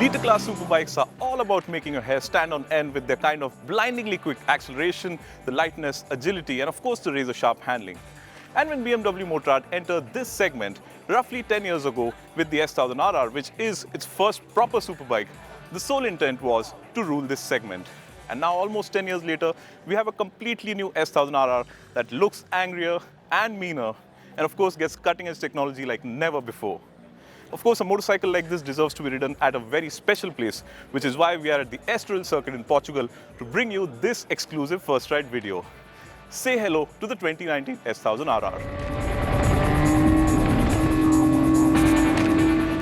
Litre-class superbikes are all about making your hair stand on end with their kind of blindingly quick acceleration, the lightness, agility, and of course the razor-sharp handling. And when BMW Motorrad entered this segment roughly 10 years ago with the S1000RR, which is its first proper superbike, the sole intent was to rule this segment. And now almost 10 years later, we have a completely new S1000RR that looks angrier and meaner, and of course gets cutting-edge technology like never before. Of course, a motorcycle like this deserves to be ridden at a very special place, which is why we are at the Estoril circuit in Portugal to bring you this exclusive first ride video. Say hello to the 2019 S1000RR.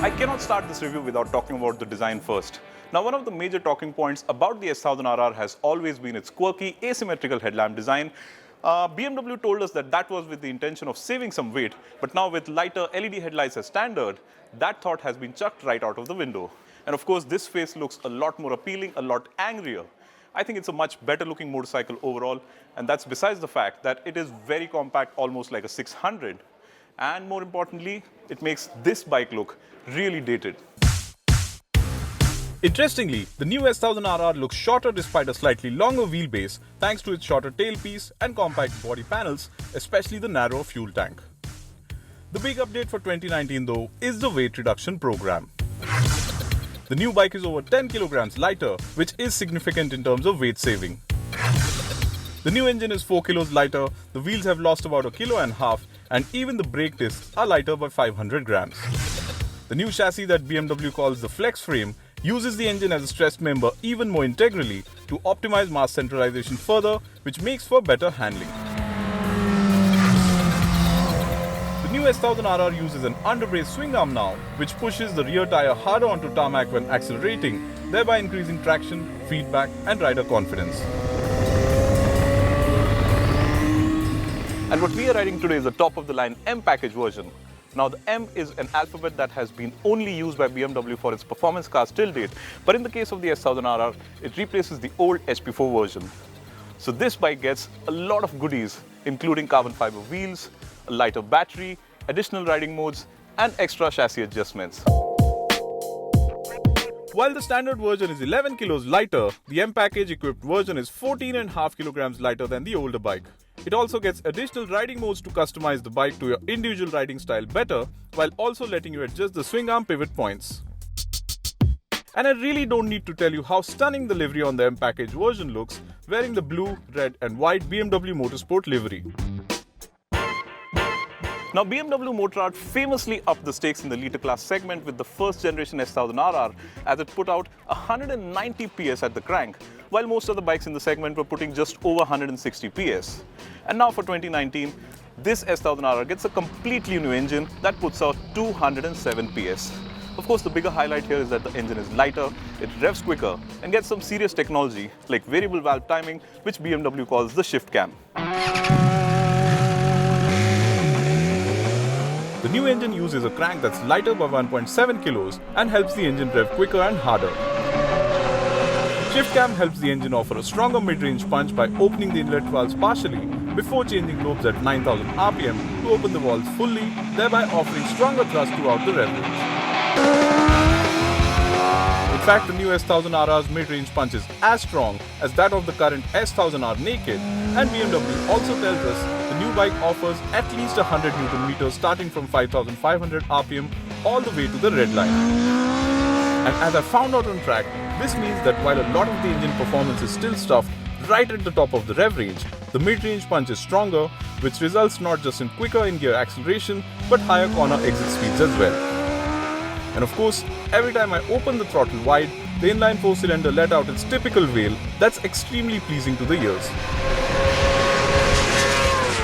I cannot start this review without talking about the design first. Now, one of the major talking points about the S1000RR has always been its quirky asymmetrical headlamp design. BMW told us that that was with the intention of saving some weight, but now with lighter LED headlights as standard, that thought has been chucked right out of the window. And of course, this face looks a lot more appealing, a lot angrier. I think it's a much better looking motorcycle overall, and that's besides the fact that it is very compact, almost like a 600. And more importantly, it makes this bike look really dated. Interestingly, the new S1000RR looks shorter despite a slightly longer wheelbase thanks to its shorter tailpiece and compact body panels, especially the narrow fuel tank. The big update for 2019 though is the weight reduction program. The new bike is over 10 kilograms lighter, which is significant in terms of weight saving. The new engine is 4 kilos lighter, the wheels have lost about 1.5 kilos, and even the brake discs are lighter by 500 grams. The new chassis that BMW calls the Flex Frame uses the engine as a stressed member even more integrally to optimize mass centralization further, which makes for better handling. The new S1000RR uses an underbrace swing arm now, which pushes the rear tire harder onto tarmac when accelerating, thereby increasing traction, feedback, and rider confidence. And what we are riding today is the top-of-the-line M package version. Now, the M is an alphabet that has been only used by BMW for its performance cars till date, but in the case of the S1000RR, it replaces the old HP4 version. So this bike gets a lot of goodies, including carbon fiber wheels, a lighter battery, additional riding modes, and extra chassis adjustments. While the standard version is 11 kilos lighter, the M package equipped version is 14.5 kilograms lighter than the older bike. It also gets additional riding modes to customize the bike to your individual riding style better, while also letting you adjust the swing arm pivot points. And I really don't need to tell you how stunning the livery on the M package version looks, wearing the blue, red and white BMW Motorsport livery. Now, BMW Motorrad famously upped the stakes in the litre-class segment with the first generation S1000RR, as it put out 190 PS at the crank, while most of the bikes in the segment were putting just over 160 PS. And now for 2019, this S1000RR gets a completely new engine that puts out 207 PS. Of course, the bigger highlight here is that the engine is lighter, it revs quicker, and gets some serious technology like variable valve timing, which BMW calls the shift cam. The new engine uses a crank that's lighter by 1.7 kilos and helps the engine rev quicker and harder. Shift cam helps the engine offer a stronger mid-range punch by opening the inlet valves partially before changing lobes at 9000 RPM to open the valves fully, thereby offering stronger thrust throughout the rev range. In fact, the new S1000RR's mid-range punch is as strong as that of the current S1000R naked, and BMW also tells us the new bike offers at least 100 Nm starting from 5500 RPM all the way to the red line. And as I found out on track, this means that while a lot of the engine performance is still stuffed right at the top of the rev range, the mid-range punch is stronger, which results not just in quicker in-gear acceleration, but higher corner exit speeds as well. And of course, every time I open the throttle wide, the inline 4-cylinder let out its typical wail that's extremely pleasing to the ears.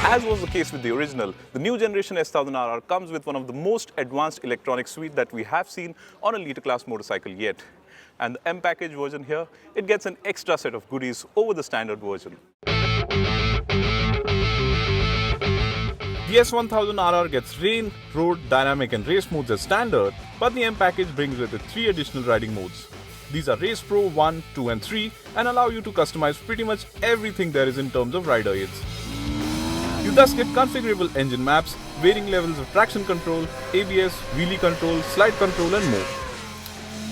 As was the case with the original, the new generation S1000RR comes with one of the most advanced electronic suite that we have seen on a litre-class motorcycle yet. And the M package version here, it gets an extra set of goodies over the standard version. The S1000RR gets rain, road, dynamic and race modes as standard, but the M package brings with it 3 additional riding modes. These are Race Pro 1, 2 and 3 and allow you to customize pretty much everything there is in terms of rider aids. You thus get configurable engine maps, varying levels of traction control, ABS, wheelie control, slide control and more.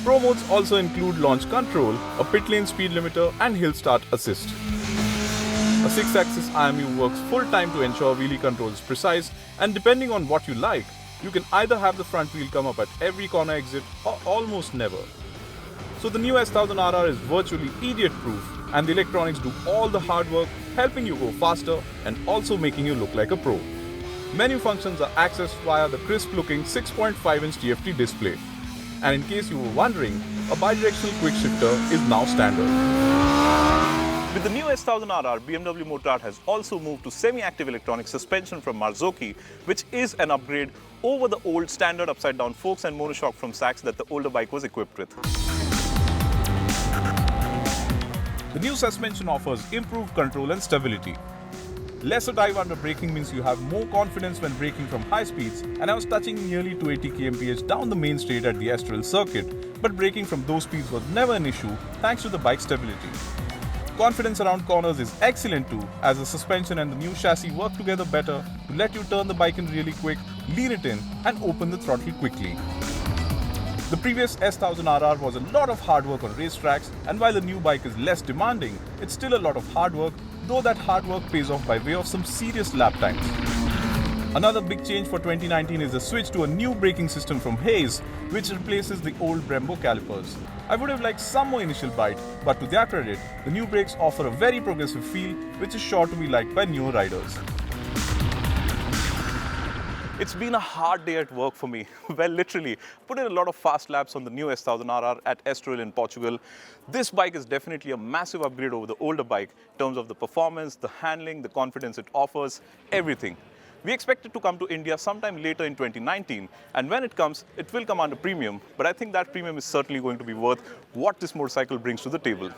Pro modes also include launch control, a pit lane speed limiter and hill start assist. A 6-axis IMU works full time to ensure wheelie control is precise, and depending on what you like, you can either have the front wheel come up at every corner exit or almost never. So the new S1000RR is virtually idiot-proof, and the electronics do all the hard work, helping you go faster and also making you look like a pro. Menu functions are accessed via the crisp-looking 6.5-inch TFT display. And in case you were wondering, a bidirectional quick shifter is now standard. With the new S1000RR, BMW Motorrad has also moved to semi-active electronic suspension from Marzocchi, which is an upgrade over the old standard upside-down forks and monoshock from Sachs that the older bike was equipped with. The new suspension offers improved control and stability. Lesser dive under braking means you have more confidence when braking from high speeds, and I was touching nearly 280 kmph down the main straight at the Estoril circuit, but braking from those speeds was never an issue thanks to the bike's stability. Confidence around corners is excellent too, as the suspension and the new chassis work together better to let you turn the bike in really quick, lean it in and open the throttle quickly. The previous S1000RR was a lot of hard work on racetracks, and while the new bike is less demanding, it's still a lot of hard work, though that hard work pays off by way of some serious lap times. Another big change for 2019 is the switch to a new braking system from Hayes, which replaces the old Brembo calipers. I would have liked some more initial bite, but to their credit, the new brakes offer a very progressive feel, which is sure to be liked by newer riders. It's been a hard day at work for me. Well, literally, put in a lot of fast laps on the new S1000RR at Estoril in Portugal. This bike is definitely a massive upgrade over the older bike in terms of the performance, the handling, the confidence it offers, everything. We expect it to come to India sometime later in 2019, and when it comes, it will come under premium, but I think that premium is certainly going to be worth what this motorcycle brings to the table.